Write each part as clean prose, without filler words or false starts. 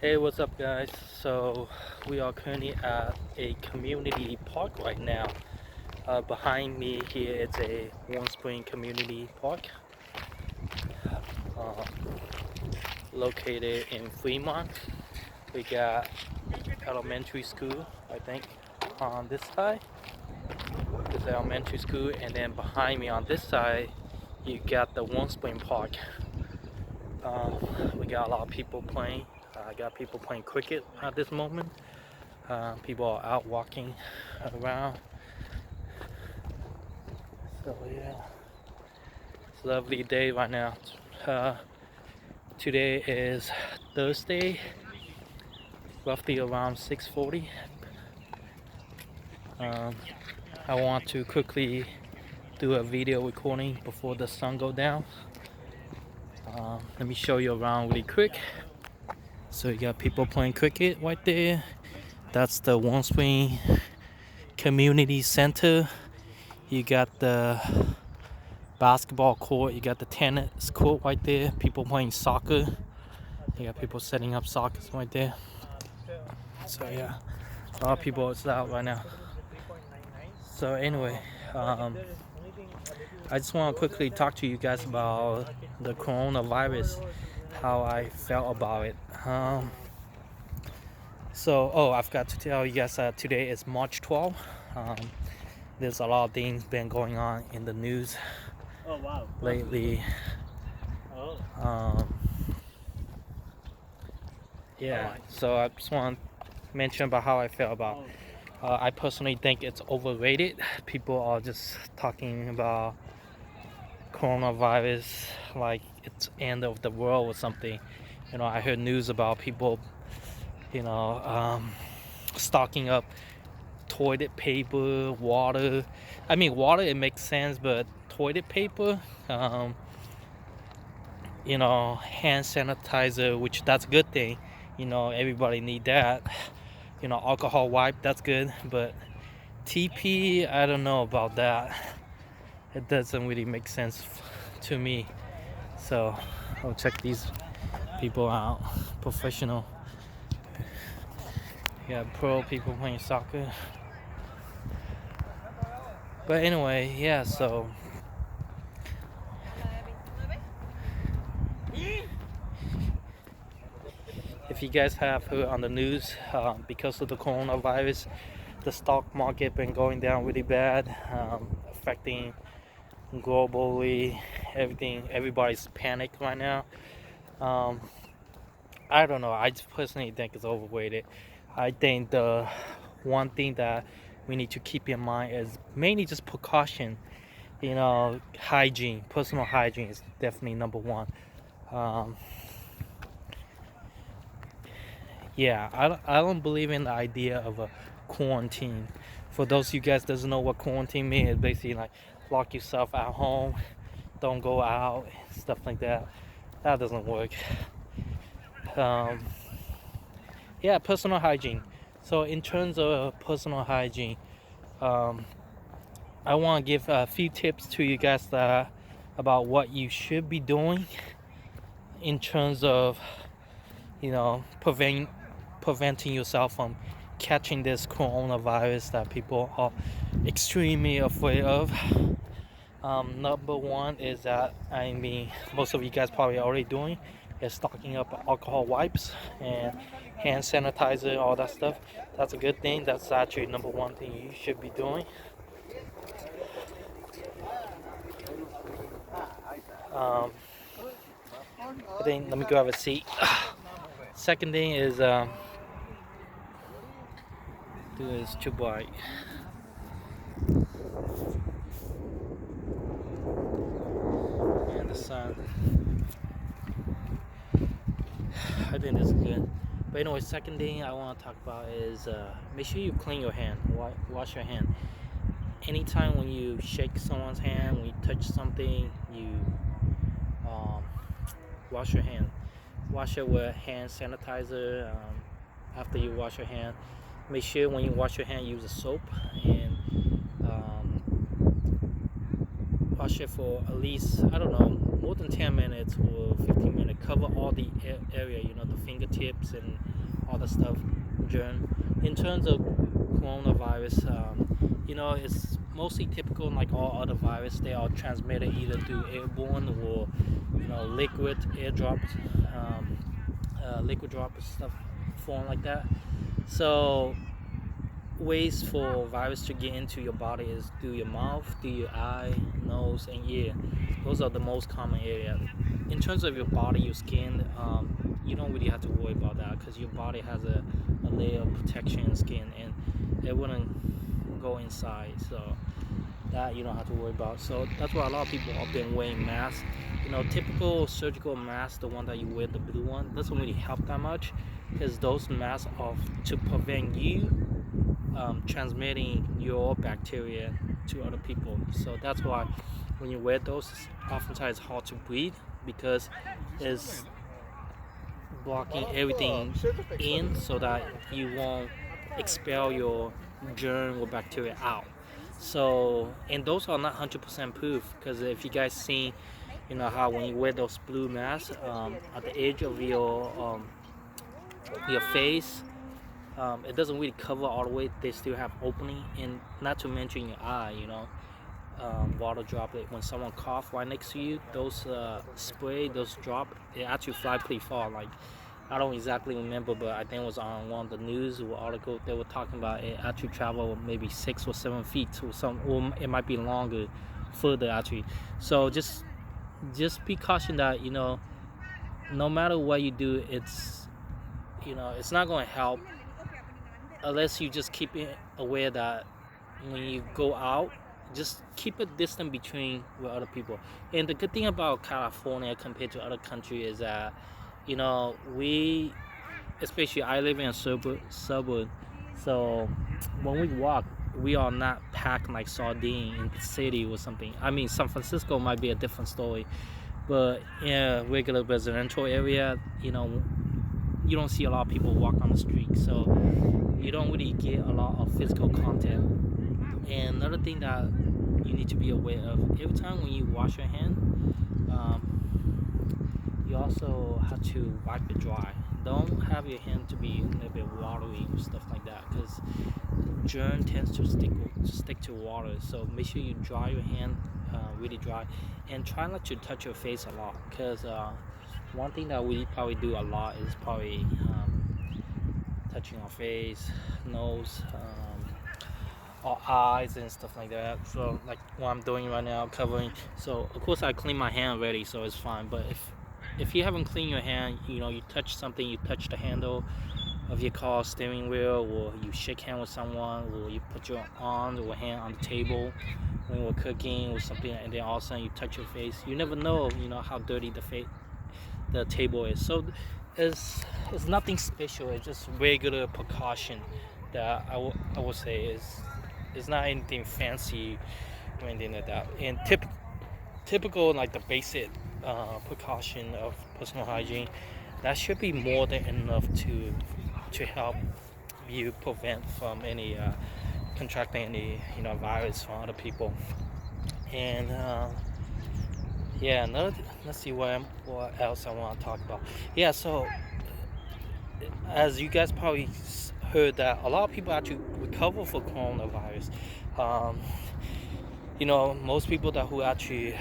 Hey, what's up, guys? So we are currently at a community park right now. Behind me here is a Warm Spring Community Park, uh, located in Fremont. We got elementary school, I think, on this side. This is elementary school, and then behind me on this side, you got the Warm Spring Park. We got a lot of people playing. I got people playing cricket at this moment. People are out walking around. So yeah, it's a lovely day right now. Today is Thursday, roughly around 6:40. I want to quickly do a video recording before the sun go down. Let me show you around really quick. So you got people playing cricket right there. That's the Warm Spring Community Center. You got the basketball court, you got the tennis court right there, people playing soccer. You got people setting up soccer right there. So yeah, a lot of people is out right now. So anyway, I just want to quickly talk to you guys about the coronavirus, how I felt about it. I forgot to tell you guys that today is March 12th. There's a lot of things been going on in the news lately. So I just want to mention about how I feel about. I personally think it's overrated. People are just talking about coronavirus like it's end of the world or something. I heard news about people, stocking up toilet paper, water. I mean, water it makes sense, but toilet paper, hand sanitizer, which that's a good thing. Everybody need that. Alcohol wipe, that's good, but TP, I don't know about that. It doesn't really make sense to me. So I'll check these people out. Professional. Yeah, pro people playing soccer. But anyway, yeah, so if you guys have heard on the news, because of the coronavirus, the stock market been going down really bad, affecting globally everything. Everybody's panicked right now. I don't know. I just personally think it's overrated. I think the one thing that we need to keep in mind is mainly just precaution. Hygiene, personal hygiene is definitely number one. I don't believe in the idea of a quarantine. For those of you guys doesn't know what quarantine means, it's basically like lock yourself at home, don't go out, stuff like that. That doesn't work. Personal hygiene. So in terms of personal hygiene, I want to give a few tips to you guys about what you should be doing in terms of preventing yourself from catching this coronavirus that people are extremely afraid of. Number one is that, most of you guys probably already doing is stocking up alcohol wipes and hand sanitizer, all that stuff. That's a good thing. That's actually number one thing you should be doing. Let me grab a seat. Second thing is, dude, it's too bright. And the sun. I think this is good. But anyway, second thing I want to talk about is make sure you clean your hand. Wash your hand. Anytime when you shake someone's hand, when you touch something, you wash your hand. Wash it with hand sanitizer. After you wash your hand, make sure when you wash your hand, use a soap and wash it for at least, I don't know, more than 10 minutes or 15 minutes. Cover all the area, you know, the fingertips and all the stuff, germ. In terms of coronavirus, you know, it's mostly typical like all other viruses. They are transmitted either through airborne or, you know, liquid airdrops, liquid drops, stuff form like that. So ways for virus to get into your body is through your mouth, through your eye, nose, and ear. Those are the most common areas. In terms of your body, your skin, you don't really have to worry about that because your body has a layer of protection skin, and it wouldn't go inside. So that you don't have to worry about. So that's why a lot of people have been wearing masks. You know, typical surgical mask, the one that you wear, the blue one, doesn't really help that much because those masks are to prevent you transmitting your bacteria to other people. So that's why when you wear those, oftentimes it's hard to breathe because it's blocking everything in so that you won't expel your germ or bacteria out. So, and those are not 100% proof because if you guys seen, you know how when you wear those blue masks at the edge of your face, it doesn't really cover all the way. They still have opening, and not to mention your eye, you know, water droplet. When someone cough right next to you, those spray, those drop, they actually fly pretty far. Like, I don't exactly remember, but I think it was on one of the news or article they were talking about it actually travel maybe 6 or 7 feet to some, or it might be longer, further actually. So just be cautioned that, you know, no matter what you do, it's, you know, it's not going to help unless you just keep it aware that when you go out, just keep a distance between with other people. And the good thing about California compared to other countries is that, you know, we, especially I live in a suburb, so when we walk, we are not packed like sardine in the city or something. I mean, San Francisco might be a different story, but in a regular residential area, you know, you don't see a lot of people walk on the street, so you don't really get a lot of physical contact. And another thing that you need to be aware of, every time when you wash your hand, you also have to wipe it dry. Don't have your hand to be a little bit watery or stuff like that, because germ tends to stick to water. So make sure you dry your hand really dry, and try not to touch your face a lot, because one thing that we probably do a lot is probably touching our face, nose, our eyes and stuff like that. So like what I'm doing right now, covering. So of course I clean my hand already, so it's fine. But if you haven't cleaned your hand, you know, you touch something, you touch the handle of your car steering wheel, or you shake hand with someone, or you put your arm or hand on the table when you're cooking or something, and then all of a sudden you touch your face, you never know, you know, how dirty the table is. So it's nothing special. It's just regular precaution that I would say is, it's not anything fancy or anything like that. And typical like the basic precaution of personal hygiene, that should be more than enough to help you prevent from any contracting any, you know, virus from other people. And yeah, let's see what else I want to talk about. Yeah, so as you guys probably heard, that a lot of people actually recover for coronavirus. You know, most people who actually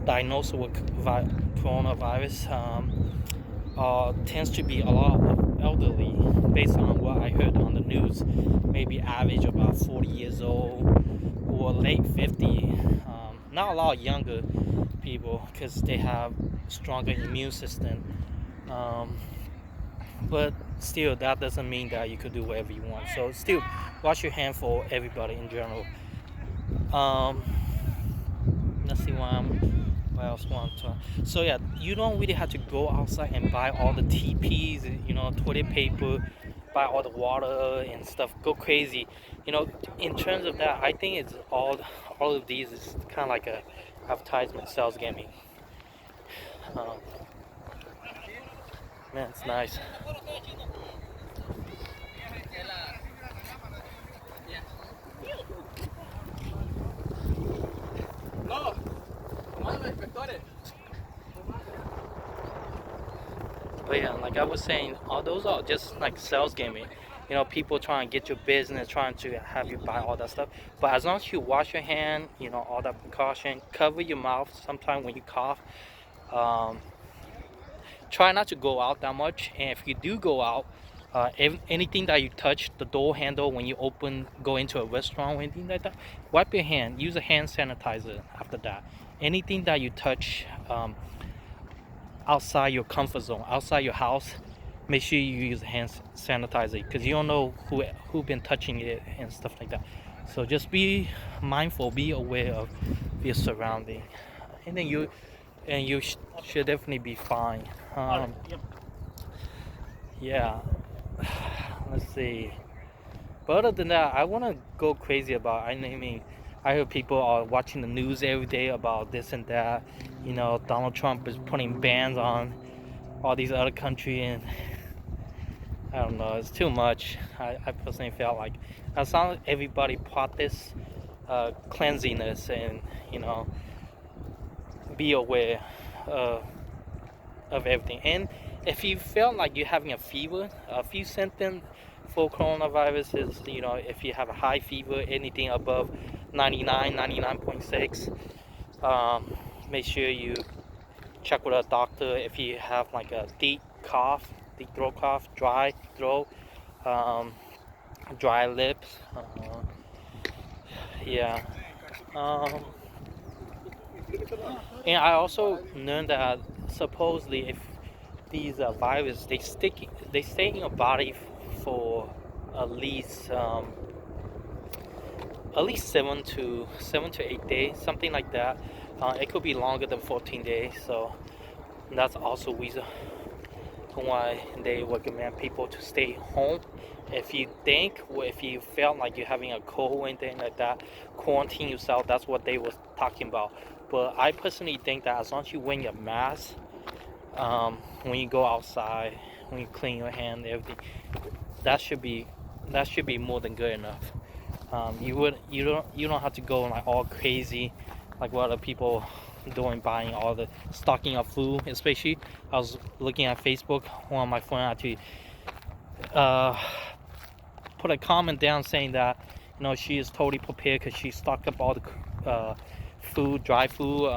diagnosed with coronavirus tends to be a lot of elderly, based on what I heard on the news. Maybe average about 40 years old or late 50. Not a lot of younger people because they have stronger immune system. But still, that doesn't mean that you could do whatever you want. So still, wash your hand for everybody in general. Let's see what else want to. So yeah, you don't really have to go outside and buy all the TPs, you know, toilet paper, buy all the water and stuff, go crazy. You know, in terms of that, I think it's all of these is kind of like a advertisement sales gaming. Man, it's nice. But yeah, like I was saying, all those are just like sales gaming. You know, people trying to get your business, trying to have you buy all that stuff. But as long as you wash your hand, you know, all that precaution, cover your mouth sometime when you cough. Um, Try not to go out that much. And if you do go out, anything that you touch, the door handle when you go into a restaurant or anything like that, wipe your hand. Use a hand sanitizer after that. Anything that you touch outside your comfort zone, outside your house, make sure you use hand sanitizer because you don't know who been touching it and stuff like that. So just be mindful, be aware of your surrounding, and then you should definitely be fine. Yeah, let's see. But other than that, I want to go crazy about. I mean, I heard people are watching the news every day about this and that. You know, Donald Trump is putting bans on all these other countries, and I don't know, it's too much. I personally felt like as long as everybody practice cleanliness and you know be aware of, of everything. And if you feel like you're having a fever, a few symptoms for coronavirus is, you know, if you have a high fever, anything above 99, 99.6, make sure you check with a doctor. If you have like a deep throat cough, dry throat, um, dry lips, yeah. Um, and I also learned that supposedly if these virus they stay in your body for at least um, at least 7 to 8 days, something like that. It could be longer than 14 days, so that's also reason why they recommend people to stay home. If you think, or if you felt like you're having a cold or anything like that, quarantine yourself. That's what they was talking about. But I personally think that as long as you wear your mask, when you go outside, when you clean your hand, everything, that should be more than good enough. You don't have to go like all crazy, like what other people doing, buying all the stocking up food. Especially, I was looking at Facebook. One of my friends actually uh, put a comment down saying that you know she is totally prepared because she stocked up all the food, dry food,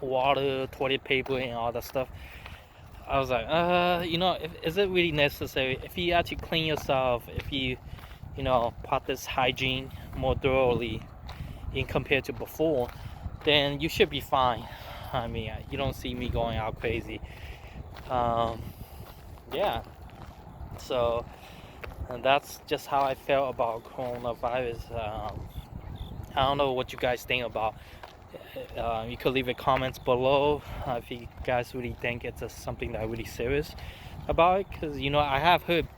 water, toilet paper, and all that stuff. I was like, you know, is it really necessary? If you actually clean yourself, if you know, practice hygiene more thoroughly in compared to before, then you should be fine. I mean, you don't see me going out crazy. Um, yeah, so and that's just how I felt about coronavirus. I don't know what you guys think about. You could leave a comments below if you guys really think it's something that really serious about it. Because you know, I have heard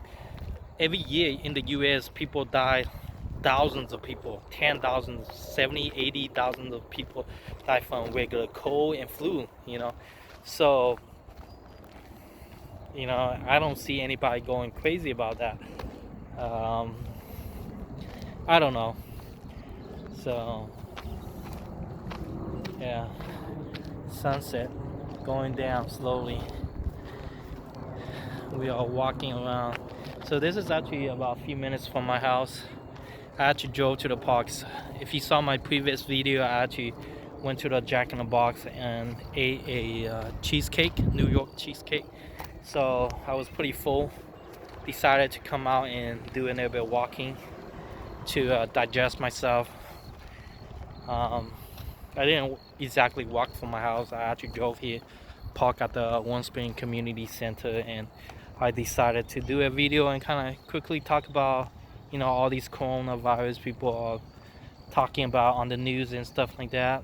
every year in the U.S. people die, thousands of people, 10,000, 70, 80,000 of people die from regular cold and flu. You know, so you know I don't see anybody going crazy about that. Um, I don't know. So yeah, sunset going down slowly. We are walking around. So this is actually about a few minutes from my house. I actually drove to the parks. If you saw my previous video, I actually went to the Jack in the Box and ate a cheesecake, New York cheesecake. So I was pretty full. Decided to come out and do a little bit of walking to digest myself. I didn't exactly walk from my house. I actually drove here, parked at the One Spring Community Center, and I decided to do a video and kind of quickly talk about, you know, all these coronavirus people are talking about on the news and stuff like that.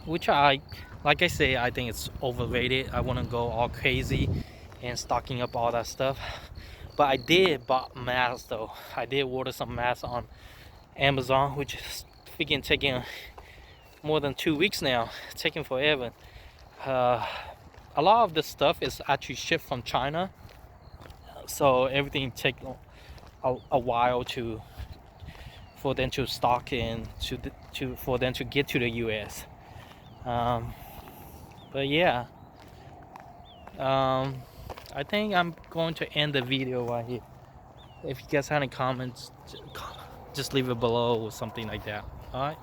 Which like I say, I think it's overrated. I wouldn't go all crazy and stocking up all that stuff. But I did bought masks though. I did order some masks on Amazon, which is freaking taking more than 2 weeks now. It's taking forever. A lot of the stuff is actually shipped from China, so everything take a while for them to stock and for them to get to the U.S. But yeah, I think I'm going to end the video right here. If you guys have any comments, just leave it below or something like that. All right.